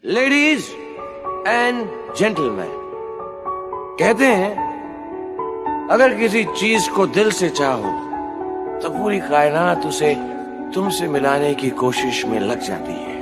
Ladies and gentleman, कहते हैं अगर किसी चीज को दिल से चाहो तो पूरी कायनात उसे तुमसे मिलाने की कोशिश में लग जाती है।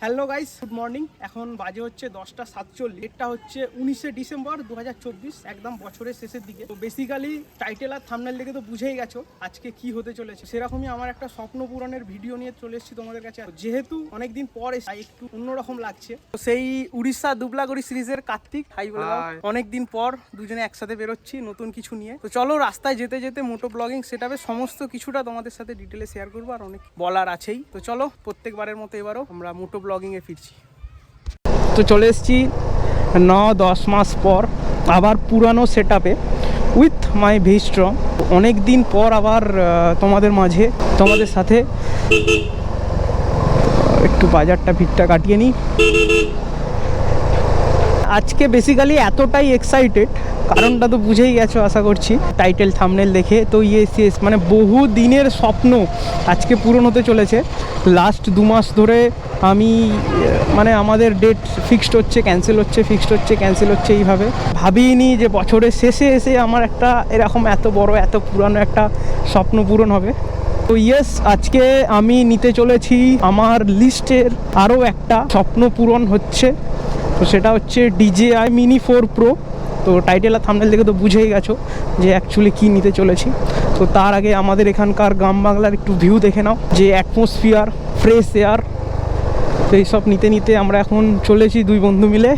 Hello guys, good morning. এখন বাজে হচ্ছে 10:47। ডেটটা হচ্ছে 19শে ডিসেম্বর 2024, একদম বছরের শেষের দিকে। তো বেসিক্যালি টাইটেল আর থাম্বনেল দেখে তো বুঝেই গেছো আজকে কি হতে চলেছে। সেরকমই আমার একটা স্বপ্ন পূরণের ভিডিও নিয়ে চলে এসেছি তোমাদের কাছে। যেহেতু অনেকদিন পর এসে একটু অন্যরকম লাগছে। তো সেই উড়িষ্যা দুবলাগড়ি সিরিজের কার্তিক, হাই বলে দাও। অনেকদিন পর দুজনে একসাথে বেরোচ্ছি নতুন কিছু নিয়ে। তো চলো রাস্তায় যেতে যেতে মোটো ব্লগিং সেটআপে সমস্ত কিছুটা তোমাদের সাথে ডিটেলে শেয়ার করবো, আর অনেক বলার আছেই। তো চলো প্রত্যেকবারের মতো এবারও আমরা মোটো ব্লগিংয়ে ফিরছি। তো চলে এসেছি 9-10 মাস পর আবার পুরানো সেটআপে উইথ মাই ভি-স্ট্রং। অনেক দিন পর আবার তোমাদের মাঝে তোমাদের সাথে একটু বাজারটা ভিড়টা কাটিয়ে নিই। আজকে বেসিক্যালি এতটাই এক্সাইটেড, কারণটা তো বুঝেই গেছো আশা করছি টাইটেল থাম্বনেল দেখে। তো ইয়েস মানে বহু দিনের স্বপ্ন আজকে পূরণ হতে চলেছে। লাস্ট 2 মাস ধরে আমি মানে আমাদের ডেট ফিক্সড হচ্ছে, ক্যান্সেল হচ্ছে, ফিক্সড হচ্ছে, ক্যান্সেল হচ্ছে, এইভাবে ভাবিনি যে বছরের শেষে এসে আমার একটা এরকম এত বড় এত পুরানো একটা স্বপ্ন পূরণ হবে। তো ইয়েস, আজকে আমি নিতে চলেছি আমার লিস্টের আরও একটা স্বপ্ন পূরণ হচ্ছে। তো সেটা হচ্ছে DJI Mini 4 Pro। তো টাইটেল আর থাম্বনেল দেখে তো বুঝেই গেছো যে অ্যাকচুয়ালি কী নিতে চলেছি। তো তার আগে আমাদের এখানকার গ্রাম বাংলার একটু ভিউ দেখে নাও, যে অ্যাটমসফিয়ার, ফ্রেশ এয়ার। তো এইসব নিতে নিতে আমরা এখন চলেছি 2 বন্ধু মিলে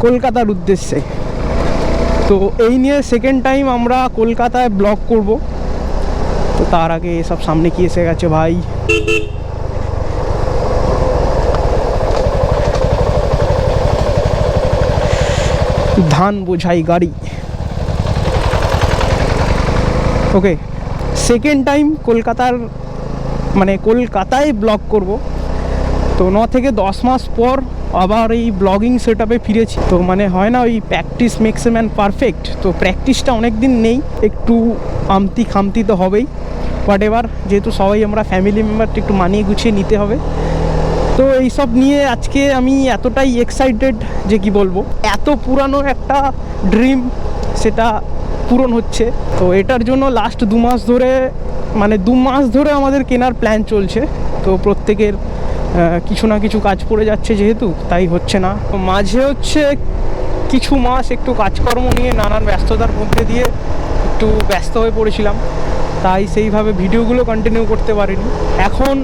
কলকাতার উদ্দেশ্যে। তো এই নিয়ে সেকেন্ড টাইম আমরা কলকাতায় ব্লগ করব। তো তার আগে এসব সামনে কি এসে গেছে ভাই। ধান বোঝাই গাড়ি। ওকে, সেকেন্ড টাইম কলকাতায় ব্লগ করব। তো 9 থেকে 10 মাস পর আবার এই ব্লগিং সেটআপে ফিরেছি। তো মানে হয় না ওই practice makes a man perfect. তো প্র্যাকটিসটা অনেক দিন নেই, একটু আমতি খামতি তো হবেই। বাট এবার যেহেতু সবাই আমরা ফ্যামিলি মেম্বারটা একটু মানিয়ে গুছিয়ে নিতে হবে। তো এইসব নিয়ে আজকে আমি এতটাই এক্সাইটেড যে কি বলবো, এত পুরানো একটা ড্রিম সেটা পূরণ হচ্ছে। তো এটার জন্য লাস্ট 2 মাস ধরে মানে 2 মাস ধরে আমাদের কেনার প্ল্যান চলছে। তো প্রত্যেকের কিছু না কিছু কাজ পড়ে যাচ্ছে, যেহেতু তাই হচ্ছে না। তো মাঝে হচ্ছে কিছু মাস একটু কাজকর্ম নিয়ে নানান ব্যস্ততার মধ্যে দিয়ে একটু ব্যস্ত হয়ে পড়েছিলাম, তাই সেইভাবে ভিডিওগুলো কন্টিনিউ করতে পারিনি। এখন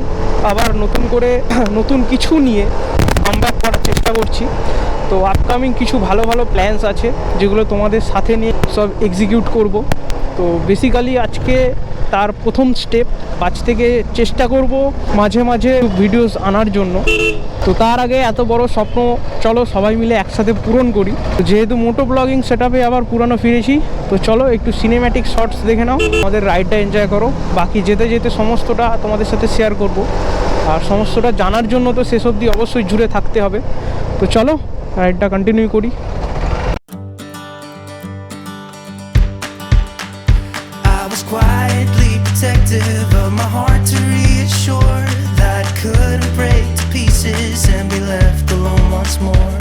আবার নতুন করে নতুন কিছু নিয়ে কামব্যাক করার চেষ্টা করছি। তো আপকামিং কিছু ভালো ভালো প্ল্যানস আছে যেগুলো তোমাদের সাথে নিয়ে সব এক্সিকিউট করব। তো বেসিক্যালি আজকে তার প্রথম স্টেপ, আজ থেকে চেষ্টা করব মাঝে মাঝে ভিডিওস আনার জন্য। তো তার আগে এত বড় স্বপ্ন চলো সবাই মিলে একসাথে পূরণ করি। তো যেহেতু মোটো ব্লগিং সেটআপে আবার পুরানো ফিরেছি, তো চলো একটু সিনেম্যাটিক শর্টস দেখে নাও, আমাদের রাইডটা এনজয় করো। বাকি যেতে যেতে সমস্তটা তোমাদের সাথে শেয়ার করব, আর সমস্তটা জানার জন্য তো শেষ অবধি অবশ্যই জুড়ে থাকতে হবে। তো চলো রাইডটা কন্টিনিউ করি। Quietly protective of my heart to reassure that couldn't break to pieces and be left alone once more.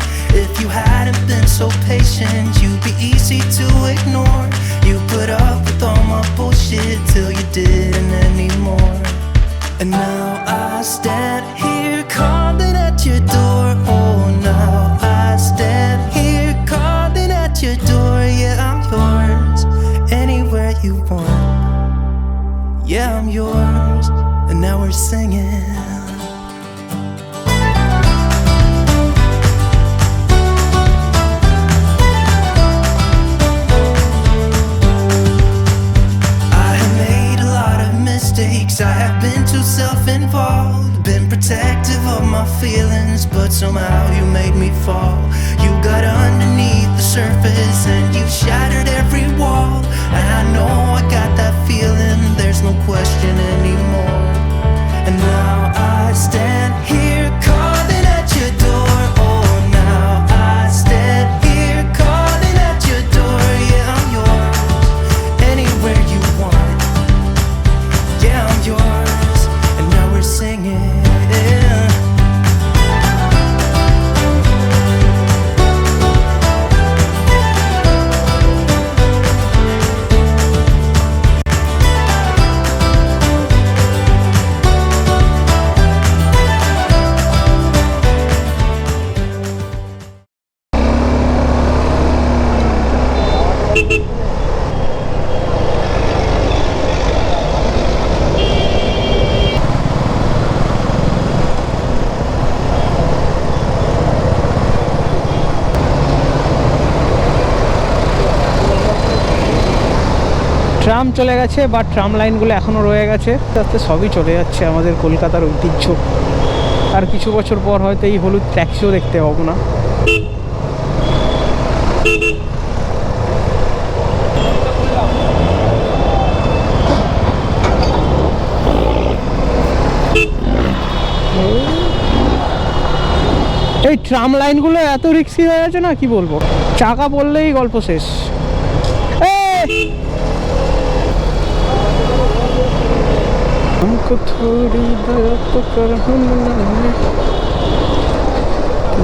If you hadn't been so patient, you'd be easy to ignore. You put up with all my bullshit till you didn't anymore. And now I stand here calling at your door. Oh, now I stand here calling at your door. Yeah, I'm yours anywhere you want. Yeah, I'm yours, and now we're singing. I have made a lot of mistakes, I have been too self-involved, been protective of my feelings, but somehow you made me fall. You got underneath the surface and you shattered every wall, and I know I got that feeling, there's no question anymore. And now I stand tram চলে গেছে, বা tram লাইনগুলো এখনও রয়ে গেছে। আস্তে আস্তে সবই চলে যাচ্ছে আমাদের কলকাতার ঐতিহ্য। আর কিছু বছর পর হয়তো এই হলুদ ট্যাক্সিও দেখতে পাবো না। এই ট্রাম লাইনগুলো এত রিক্সি হয়ে গেছে না, কি বলবো, চাকা পড়লেই গল্প শেষ।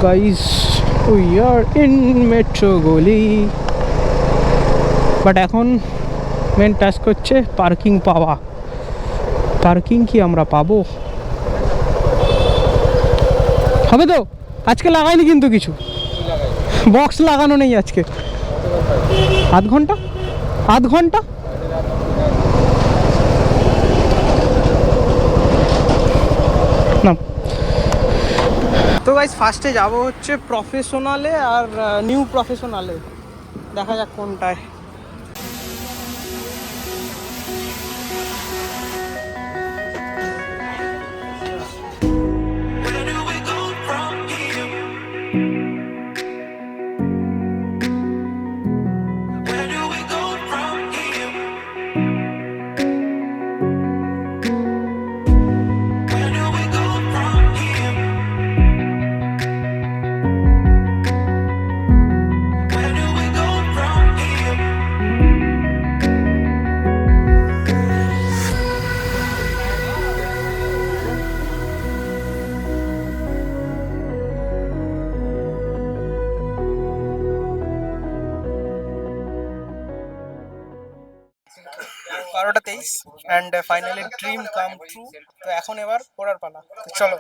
Guys, we are in metro গলি। বাট এখন মেন টাস্ক হচ্ছে পার্কিং পাওয়া। পার্কিং কি আমরা পাবো? হবে তো? আজকে লাগাইনি কিন্তু কিছু, বক্স লাগানো নেই আজকে। আধ ঘন্টা না। তো গাইস, ফার্স্টে যাব হচ্ছে প্রফেশনালে আর নিউ প্রফেশনালে। দেখা যাক কোনটায়। And finally dream come true. তো এখন এবার ওড়ার পালা, চলো।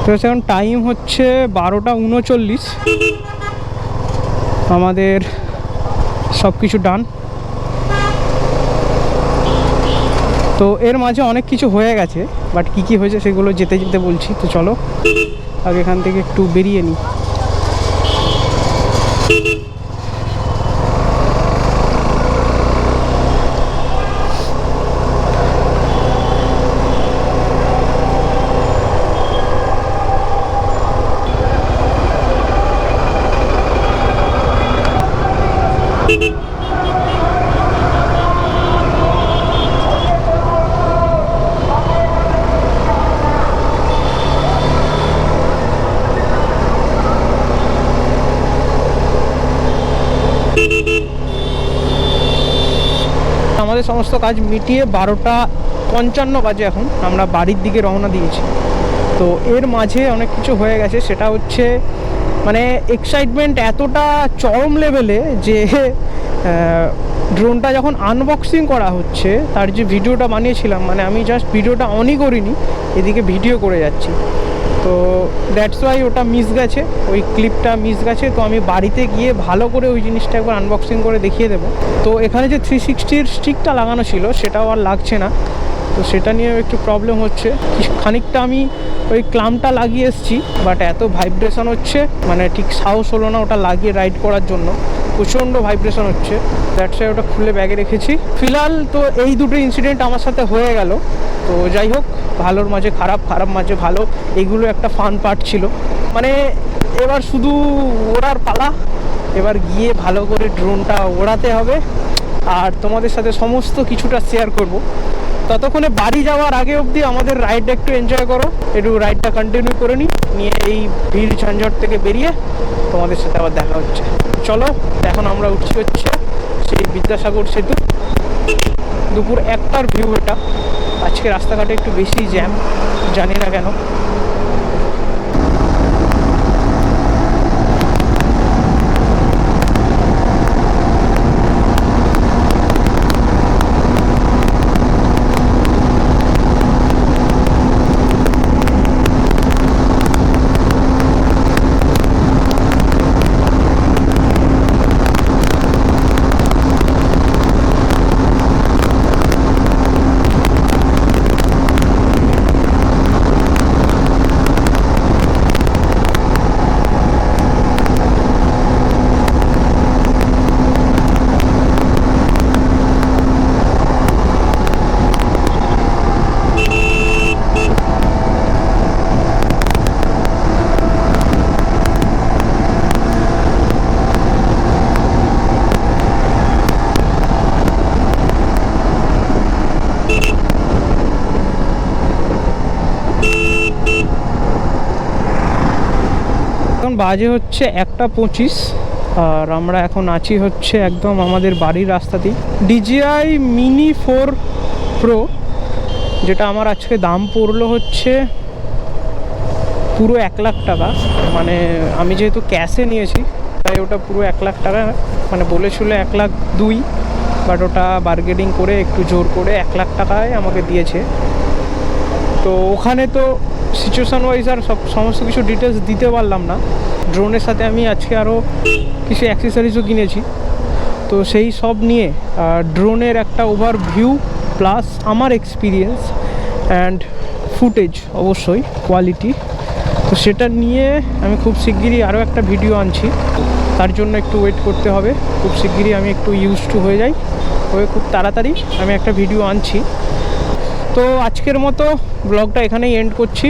তো এখন টাইম হচ্ছে 12:39। আমাদের সব কিছু ডান। তো এর মাঝে অনেক কিছু হয়ে গেছে, বাট কী কী হয়েছে সেগুলো যেতে যেতে বলছি। তো চলো আগে এখান থেকে একটু বেরিয়ে নিই। আমাদের সমস্ত কাজ মিটিয়ে 12:55 বাজে এখন আমরা বাড়ির দিকে রওনা দিয়েছি। তো এর মাঝে অনেক কিছু হয়ে গেছে, সেটা হচ্ছে মানে এক্সাইটমেন্ট এতটা চরম লেভেলে যে ড্রোনটা যখন আনবক্সিং করা হচ্ছে, তার যে ভিডিওটা বানিয়েছিলাম, মানে আমি জাস্ট ভিডিওটা অনই করিনি, এদিকে ভিডিও করে যাচ্ছি। তো দ্যাটস ওয়াই ওটা মিস গেছে, ওই ক্লিপটা মিস গেছে। তো আমি বাড়িতে গিয়ে ভালো করে ওই জিনিসটা একবার আনবক্সিং করে দেখিয়ে দেবো। তো এখানে যে 360-র স্টিকটা লাগানো ছিল সেটাও আর লাগছে না, তো সেটা নিয়ে একটু প্রবলেম হচ্ছে। খানিকটা আমি ওই ক্লামটা লাগিয়ে এসেছি, বাট এত ভাইব্রেশন হচ্ছে, মানে ঠিক সাহস হলো না ওটা লাগিয়ে রাইড করার জন্য। প্রচণ্ড ভাইব্রেশন হচ্ছে, দ্যাটস ওয়াই ওটা খুলে ব্যাগে রেখেছি। ফিলহাল তো এই দুটো ইনসিডেন্ট আমার সাথে হয়ে গেল। তো যাই হোক, ভালোর মাঝে খারাপ, খারাপ মাঝে ভালো, এগুলো একটা ফান পার্ট ছিল। মানে এবার শুধু ওড়ার পালা, এবার গিয়ে ভালো করে ড্রোনটা ওড়াতে হবে আর তোমাদের সাথে সমস্ত কিছুটা শেয়ার করব। ততক্ষণে বাড়ি যাওয়ার আগে অবধি আমাদের রাইডটা একটু এনজয় করো, একটু রাইডটা কন্টিনিউ করে নিয়ে এই ভিড় ঝঞ্ঝট থেকে বেরিয়ে তোমাদের সাথে আবার দেখা হচ্ছে। চলো, এখন আমরা উঠছি হচ্ছে সেই বিদ্যাসাগর সেতু। দুপুর 1টার ভিউ এটা। আজকে রাস্তাঘাটে একটু বেশি জ্যাম, জানি না কেন। বাজে হচ্ছে 1:25 আর আমরা এখন আছি হচ্ছে একদম আমাদের বাড়ির রাস্তাতেই। DJI Mini 4 Pro, যেটা আমার আজকে দাম পড়লো হচ্ছে পুরো 1 লাখ টাকা। মানে আমি যেহেতু ক্যাশে নিয়েছি তাই ওটা পুরো 1 লাখ টাকা, মানে বলেছিল 1,02,000, বাট ওটা বার্গেনিং করে একটু জোর করে 1 লাখ টাকায় আমাকে দিয়েছে। তো ওখানে তো সিচুয়েশান ওয়াইজ আর সমস্ত কিছু ডিটেলস দিতে পারলাম না। ড্রোনের সাথে আমি আজকে আরও কিছু অ্যাক্সেসরিজও কিনেছি, তো সেই সব নিয়ে ড্রোনের একটা ওভারভিউ প্লাস আমার এক্সপিরিয়েন্স অ্যান্ড ফুটেজ, অবশ্যই কোয়ালিটি, তো সেটা নিয়ে আমি খুব শিগগিরই আরও একটা ভিডিও আনছি। তার জন্য একটু ওয়েট করতে হবে, খুব শিগগিরই আমি একটু ইউজ টু হয়ে যাই, হয়ে খুব তাড়াতাড়ি আমি একটা ভিডিও আনছি। তো আজকের মতো ব্লগটা এখানেই এন্ড করছি।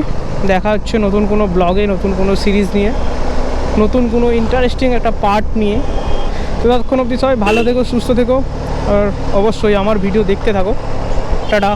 দেখা হচ্ছে নতুন কোনো ব্লগে, নতুন কোনো সিরিজ নিয়ে, নতুন কোনো ইন্টারেস্টিং একটা পার্ট নিয়ে। তো ততক্ষণ অবধি সবাই ভালো থেকো, সুস্থ থেকো, আর অবশ্যই আমার ভিডিও দেখতে থাকো। টাটা।